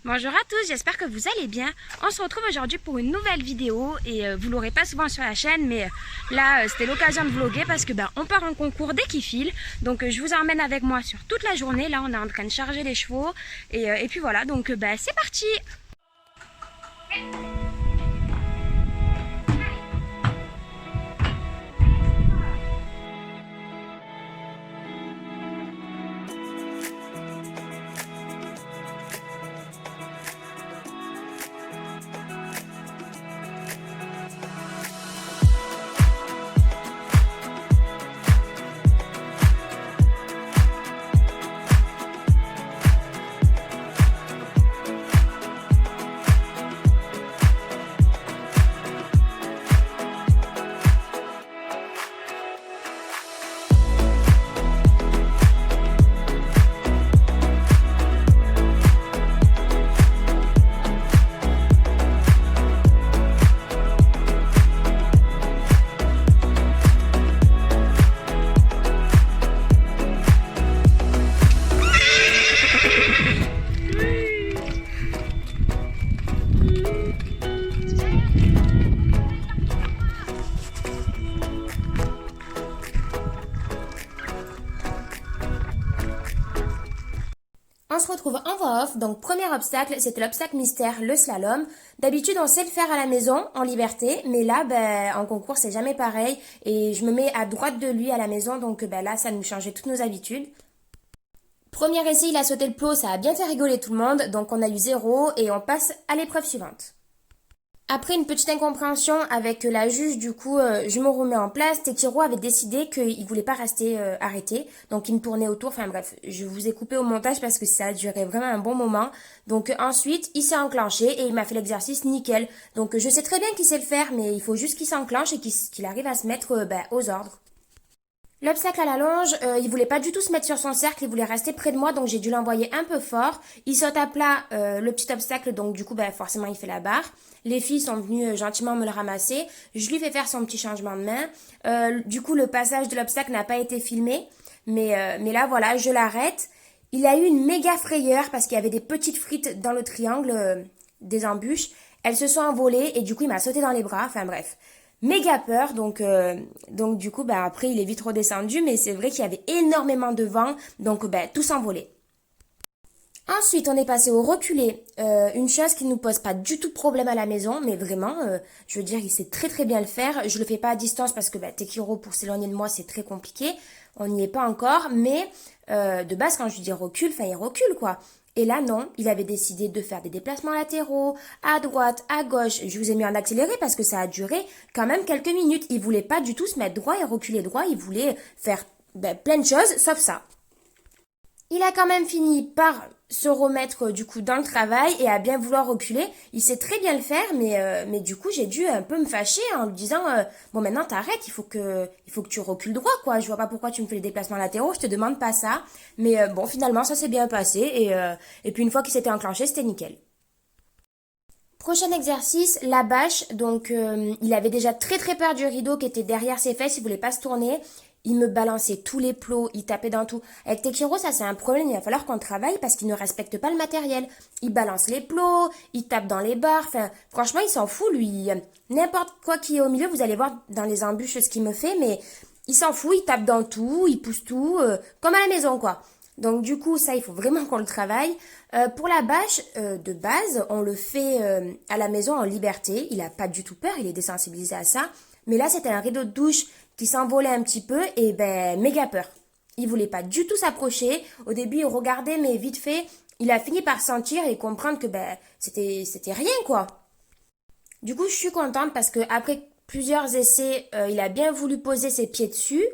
Bonjour à tous, j'espère que vous allez bien. On se retrouve aujourd'hui pour une nouvelle vidéo et vous l'aurez pas souvent sur la chaîne, mais là c'était l'occasion de vlogger parce que on part en concours dès qu'il file. Donc je vous emmène avec moi sur toute la journée. Là on est en train de charger les chevaux et puis voilà, donc c'est parti. On se retrouve en voix off, donc premier obstacle, c'était l'obstacle mystère, le slalom. D'habitude, on sait le faire à la maison, en liberté, mais là, en concours, c'est jamais pareil. Et je me mets à droite de lui à la maison, donc là, ça nous changeait toutes nos habitudes. Premier essai, il a sauté le plot, ça a bien fait rigoler tout le monde, donc on a eu 0 et on passe à l'épreuve suivante. Après une petite incompréhension avec la juge, du coup, je me remets en place. Tekiro avait décidé qu'il voulait pas rester arrêté, donc il me tournait autour. Enfin bref, je vous ai coupé au montage parce que ça a duré vraiment un bon moment. Donc ensuite, il s'est enclenché et il m'a fait l'exercice nickel. Donc je sais très bien qu'il sait le faire, mais il faut juste qu'il s'enclenche et qu'il arrive à se mettre aux ordres. L'obstacle à la longe, il voulait pas du tout se mettre sur son cercle, il voulait rester près de moi, donc j'ai dû l'envoyer un peu fort. Il saute à plat le petit obstacle, donc du coup, forcément, il fait la barre. Les filles sont venues gentiment me le ramasser. Je lui fais faire son petit changement de main. Du coup, le passage de l'obstacle n'a pas été filmé, mais là, voilà, je l'arrête. Il a eu une méga frayeur parce qu'il y avait des petites frites dans le triangle des embûches. Elles se sont envolées et du coup, il m'a sauté dans les bras. Enfin bref, méga peur, donc du coup après il est vite redescendu, mais c'est vrai qu'il y avait énormément de vent, donc tout s'envolait. Ensuite, on est passé au reculé, une chose qui ne nous pose pas du tout de problème à la maison, mais vraiment, je veux dire, il sait très très bien le faire. Je le fais pas à distance parce que Tekiro, pour s'éloigner de moi, c'est très compliqué. On n'y est pas encore, mais de base, quand je lui dis recule, il recule quoi. Et là, non, il avait décidé de faire des déplacements latéraux, à droite, à gauche. Je vous ai mis en accéléré parce que ça a duré quand même quelques minutes. Il voulait pas du tout se mettre droit et reculer droit. Il voulait faire plein de choses, sauf ça. Il a quand même fini par se remettre du coup dans le travail et à bien vouloir reculer. Il sait très bien le faire, mais du coup j'ai dû un peu me fâcher en lui disant bon maintenant t'arrêtes, il faut que tu recules droit quoi. Je vois pas pourquoi tu me fais les déplacements latéraux, je te demande pas ça. Mais bon finalement ça s'est bien passé et puis une fois qu'il s'était enclenché c'était nickel. Prochain exercice, la bâche. Donc, il avait déjà très très peur du rideau qui était derrière ses fesses. Il voulait pas se tourner. Il me balançait tous les plots, il tapait dans tout. Avec Tekiro, ça c'est un problème. Il va falloir qu'on travaille parce qu'il ne respecte pas le matériel. Il balance les plots, il tape dans les barres. Enfin, franchement, il s'en fout lui. N'importe quoi qui est au milieu, vous allez voir dans les embûches ce qu'il me fait, mais il s'en fout. Il tape dans tout, il pousse tout, comme à la maison quoi. Donc du coup, ça, il faut vraiment qu'on le travaille. Pour la bâche, de base, on le fait à la maison en liberté. Il a pas du tout peur, il est désensibilisé à ça. Mais là, c'était un rideau de douche qui s'envolait un petit peu et méga peur. Il voulait pas du tout s'approcher. Au début, il regardait, mais vite fait, il a fini par sentir et comprendre que c'était rien quoi. Du coup, je suis contente parce que après plusieurs essais, il a bien voulu poser ses pieds dessus,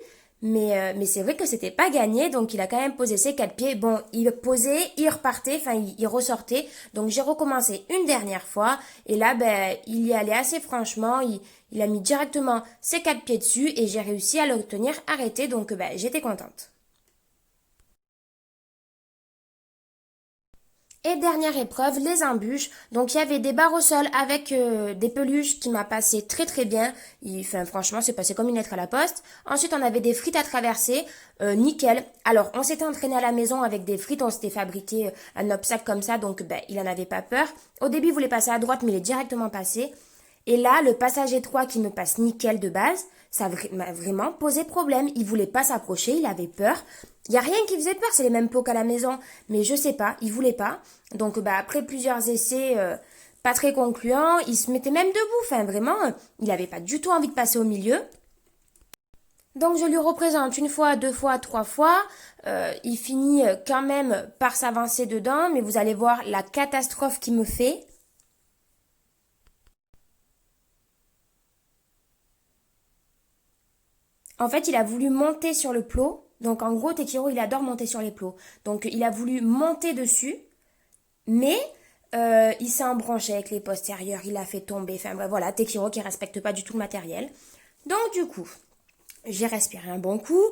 mais c'est vrai que c'était pas gagné, donc il a quand même posé ses 4 pieds. Bon, il posait, il repartait, enfin il ressortait. Donc j'ai recommencé une dernière fois et là, il y allait assez franchement. Il a mis directement ses 4 pieds dessus et j'ai réussi à le tenir arrêté, donc j'étais contente. Et dernière épreuve, les embûches. Donc il y avait des barres au sol avec des peluches qui m'a passé très très bien. Franchement, c'est passé comme une lettre à la poste. Ensuite, on avait des frites à traverser, nickel. Alors, on s'était entraîné à la maison avec des frites, on s'était fabriqué un obstacle comme ça, donc il en avait pas peur. Au début, il voulait passer à droite, mais il est directement passé. Et là, le passage étroit qui me passe nickel de base, ça m'a vraiment posé problème. Il voulait pas s'approcher, il avait peur. Il y a rien qui faisait peur, c'est les mêmes pots qu'à la maison. Mais je sais pas, il voulait pas. Donc après plusieurs essais pas très concluants, il se mettait même debout. Enfin vraiment, il avait pas du tout envie de passer au milieu. Donc je lui représente une fois, deux fois, trois fois. Il finit quand même par s'avancer dedans, mais vous allez voir la catastrophe qu'il me fait. En fait, il a voulu monter sur le plot. Donc en gros, Tekiro, il adore monter sur les plots. Donc il a voulu monter dessus, mais il s'est embranché avec les postérieurs, il a fait tomber. Enfin voilà, Tekiro qui respecte pas du tout le matériel. Donc du coup, j'ai respiré un bon coup.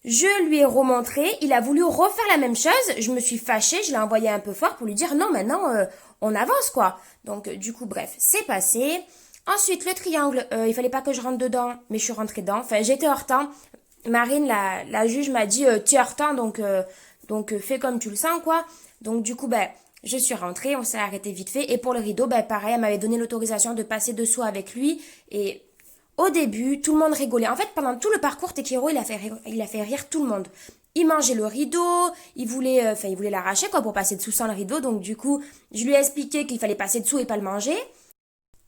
Je lui ai remontré, il a voulu refaire la même chose. Je me suis fâchée, je l'ai envoyé un peu fort pour lui dire non, maintenant on avance quoi. Donc du coup, bref, c'est passé. Ensuite, le triangle, il fallait pas que je rentre dedans, mais je suis rentrée dedans. Enfin, j'étais hors temps. Marine, la juge, m'a dit tu es hors temps, donc fais comme tu le sens quoi. Donc du coup, je suis rentrée, on s'est arrêté vite fait. Et pour le rideau, pareil, elle m'avait donné l'autorisation de passer dessous avec lui. Et au début, tout le monde rigolait. En fait, pendant tout le parcours, Tekiro, il a fait rire tout le monde. Il mangeait le rideau, il voulait l'arracher quoi pour passer dessous sans le rideau. Donc du coup, je lui ai expliqué qu'il fallait passer dessous et pas le manger.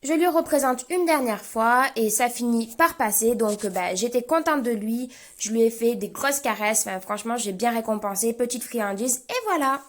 Je lui représente une dernière fois et ça finit par passer. Donc j'étais contente de lui. Je lui ai fait des grosses caresses. Enfin, franchement, j'ai bien récompensé. Petite friandise et voilà.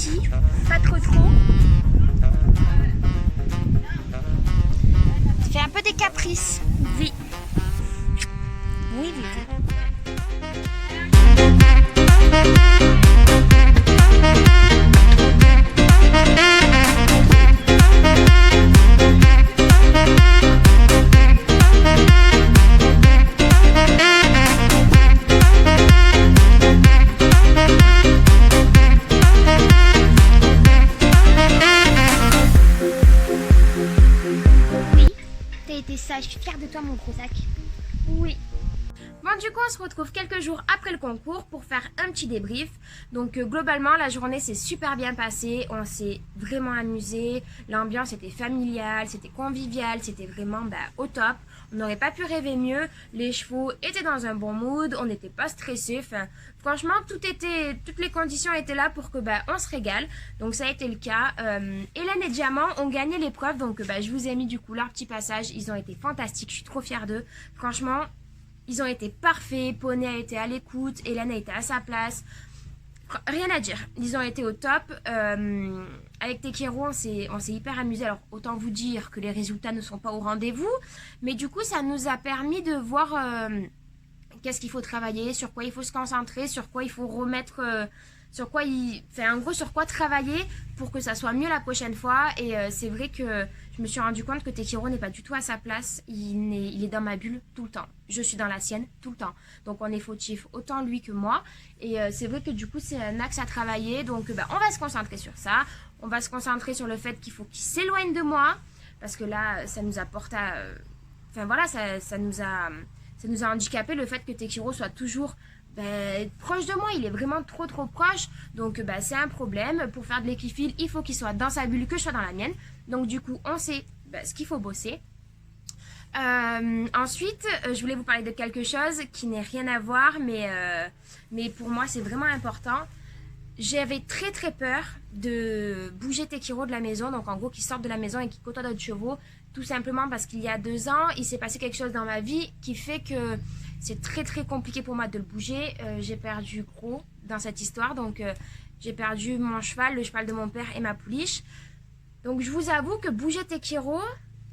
petit, pas trop trop. Tu fais un peu des caprices. Oui. Oui, oui. Ça, je suis fière de toi mon gros sac. Oui. Bon du coup on se retrouve quelques jours après le concours pour faire un petit débrief. Donc globalement la journée s'est super bien passée, on s'est vraiment amusé, l'ambiance était familiale, c'était convivial, c'était vraiment au top. On n'aurait pas pu rêver mieux, les chevaux étaient dans un bon mood, on n'était pas stressés, enfin franchement toutes les conditions étaient là pour que on se régale. Donc ça a été le cas. Hélène et Diamant ont gagné l'épreuve, donc je vous ai mis du coup leur petit passage, ils ont été fantastiques, je suis trop fière d'eux. Franchement, ils ont été parfaits, Poney a été à l'écoute, Hélène a été à sa place. Rien à dire, ils ont été au top. Avec Tekiro, on s'est hyper amusé. Alors autant vous dire que les résultats ne sont pas au rendez-vous, mais du coup ça nous a permis de voir qu'est-ce qu'il faut travailler, sur quoi il faut se concentrer, sur quoi il faut remettre, sur quoi travailler pour que ça soit mieux la prochaine fois. Et c'est vrai que je me suis rendu compte que Tekiro n'est pas du tout à sa place, il est dans ma bulle tout le temps. Je suis dans la sienne tout le temps. Donc on est fautif, autant lui que moi. Et c'est vrai que du coup c'est un axe à travailler. Donc on va se concentrer sur ça. On va se concentrer sur le fait qu'il faut qu'il s'éloigne de moi. Parce que là ça nous apporte à... Enfin voilà, ça nous a handicapé le fait que Tekiro soit toujours proche de moi. Il est vraiment trop proche. Donc c'est un problème. Pour faire de l'équifile, il faut qu'il soit dans sa bulle, que je sois dans la mienne. Donc du coup on sait ce qu'il faut bosser. Ensuite, je voulais vous parler de quelque chose qui n'est rien à voir, mais pour moi c'est vraiment important. J'avais très peur de bouger Tekiro de la maison, donc en gros qu'il sorte de la maison et qu'il côtoie d'autres chevaux, tout simplement parce qu'il y a 2 ans, il s'est passé quelque chose dans ma vie qui fait que c'est très compliqué pour moi de le bouger. J'ai perdu Gros dans cette histoire, donc j'ai perdu mon cheval, le cheval de mon père et ma pouliche. Donc je vous avoue que bouger Tekiro,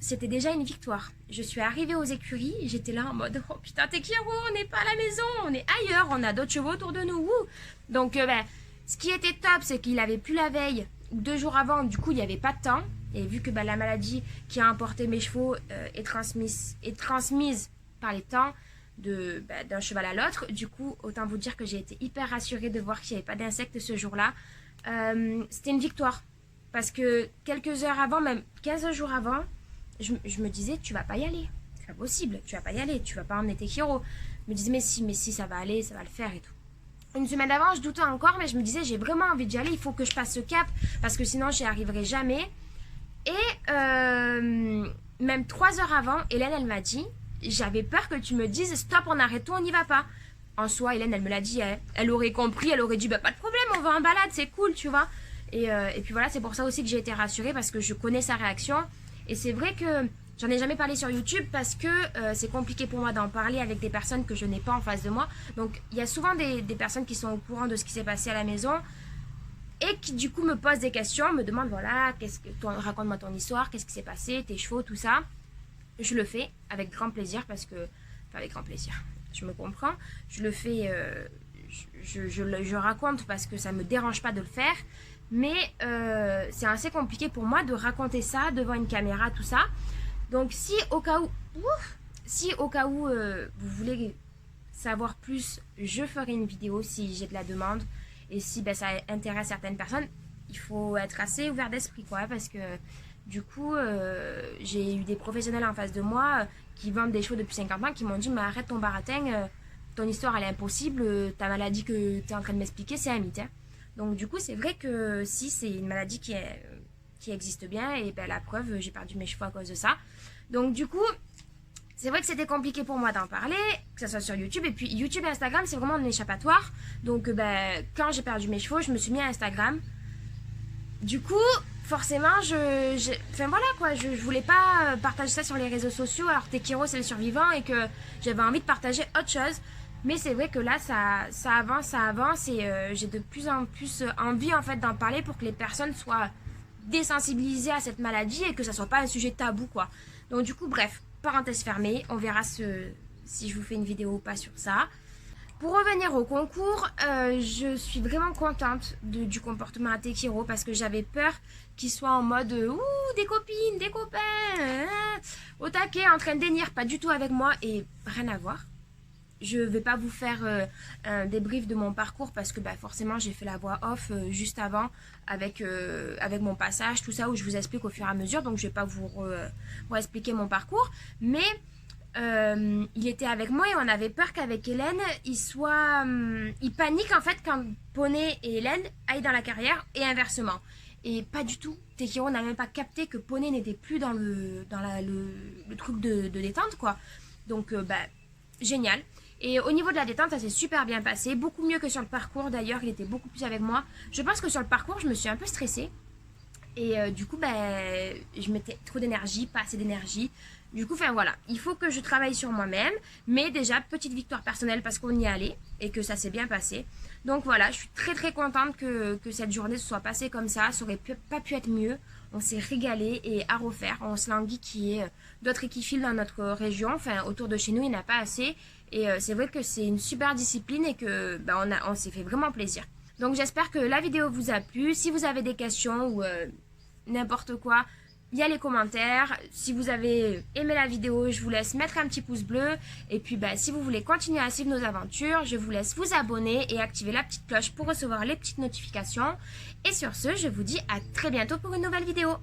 c'était déjà une victoire. Je suis arrivée aux écuries, j'étais là en mode oh putain Tekiro, on n'est pas à la maison, on est ailleurs, on a d'autres chevaux autour de nous. Wouh. Donc ce qui était top, c'est qu'il avait plus la veille ou 2 jours avant, du coup il n'y avait pas de temps. Et vu que la maladie qui a emporté mes chevaux est transmise par les temps d'un cheval à l'autre, du coup autant vous dire que j'ai été hyper rassurée de voir qu'il n'y avait pas d'insectes ce jour-là. C'était une victoire. Parce que quelques heures avant, même 15 jours avant, je me disais, tu vas pas y aller. C'est pas possible, tu vas pas y aller, tu vas pas emmener Tekiro. Je me disais, mais si, ça va aller, ça va le faire et tout. Une semaine avant, je doutais encore, mais je me disais, j'ai vraiment envie d'y aller, il faut que je passe ce cap, parce que sinon, j'y arriverai jamais. Et même 3 heures avant, Hélène, elle m'a dit, j'avais peur que tu me dises, stop, on arrête tout, on n'y va pas. En soi, Hélène, elle me l'a dit, elle aurait compris, elle aurait dit, pas de problème, on va en balade, c'est cool, tu vois. Et puis voilà, c'est pour ça aussi que j'ai été rassurée, parce que je connais sa réaction. Et c'est vrai que j'en ai jamais parlé sur YouTube parce que c'est compliqué pour moi d'en parler avec des personnes que je n'ai pas en face de moi. Donc il y a souvent des personnes qui sont au courant de ce qui s'est passé à la maison et qui du coup me posent des questions, me demandent voilà, raconte-moi ton histoire, qu'est-ce qui s'est passé, tes chevaux, tout ça. Je le fais avec grand plaisir parce que... Enfin avec grand plaisir, je me comprends. Je le fais... je raconte parce que ça me dérange pas de le faire. Mais c'est assez compliqué pour moi de raconter ça devant une caméra, tout ça. Donc si au cas où vous voulez savoir plus, je ferai une vidéo si j'ai de la demande. Et si ça intéresse certaines personnes, il faut être assez ouvert d'esprit, quoi. Parce que du coup, j'ai eu des professionnels en face de moi qui vendent des chevaux depuis 50 ans qui m'ont dit mais arrête ton baratin, ton histoire elle est impossible, ta maladie que tu es en train de m'expliquer c'est un mythe. Hein. Donc du coup c'est vrai que si c'est une maladie qui existe bien et la preuve j'ai perdu mes chevaux à cause de ça. Donc du coup c'est vrai que c'était compliqué pour moi d'en parler, que ce soit sur YouTube. Et puis YouTube et Instagram c'est vraiment un échappatoire. Donc quand j'ai perdu mes chevaux je me suis mis à Instagram. Du coup forcément enfin voilà quoi, je voulais pas partager ça sur les réseaux sociaux alors que Tekiro c'est le survivant et que j'avais envie de partager autre chose. Mais c'est vrai que là, ça avance et j'ai de plus en plus envie en fait d'en parler pour que les personnes soient désensibilisées à cette maladie et que ça soit pas un sujet tabou quoi. Donc du coup, bref, parenthèse fermée, on verra si je vous fais une vidéo ou pas sur ça. Pour revenir au concours, je suis vraiment contente du comportement à Tekiro parce que j'avais peur qu'il soit en mode ouh, des copines, des copains, au taquet, en train de dénir, pas du tout avec moi et rien à voir. Je ne vais pas vous faire un débrief de mon parcours parce que bah, forcément j'ai fait la voix off juste avant avec mon passage, tout ça où je vous explique au fur et à mesure. Donc je ne vais pas vous expliquer mon parcours. Mais il était avec moi et on avait peur qu'avec Hélène, il panique en fait quand Poney et Hélène aillent dans la carrière et inversement. Et pas du tout. Tekiro n'a même pas capté que Poney n'était plus dans le truc de détente quoi. Donc bah génial. Et au niveau de la détente, ça s'est super bien passé, beaucoup mieux que sur le parcours d'ailleurs, il était beaucoup plus avec moi. Je pense que sur le parcours, je me suis un peu stressée. Et du coup, je mettais trop d'énergie, pas assez d'énergie. Du coup, enfin voilà, il faut que je travaille sur moi-même. Mais déjà, petite victoire personnelle parce qu'on y est allé et que ça s'est bien passé. Donc voilà, je suis très très contente que cette journée se soit passée comme ça. Ça aurait pas pu être mieux. On s'est régalé et à refaire. On se languit qu'il y ait d'autres équiphiles dans notre région. Enfin, autour de chez nous, il n'y en a pas assez. Et c'est vrai que c'est une super discipline et que on s'est fait vraiment plaisir. Donc j'espère que la vidéo vous a plu. Si vous avez des questions ou n'importe quoi, il y a les commentaires. Si vous avez aimé la vidéo, je vous laisse mettre un petit pouce bleu. Et puis si vous voulez continuer à suivre nos aventures, je vous laisse vous abonner et activer la petite cloche pour recevoir les petites notifications. Et sur ce, je vous dis à très bientôt pour une nouvelle vidéo.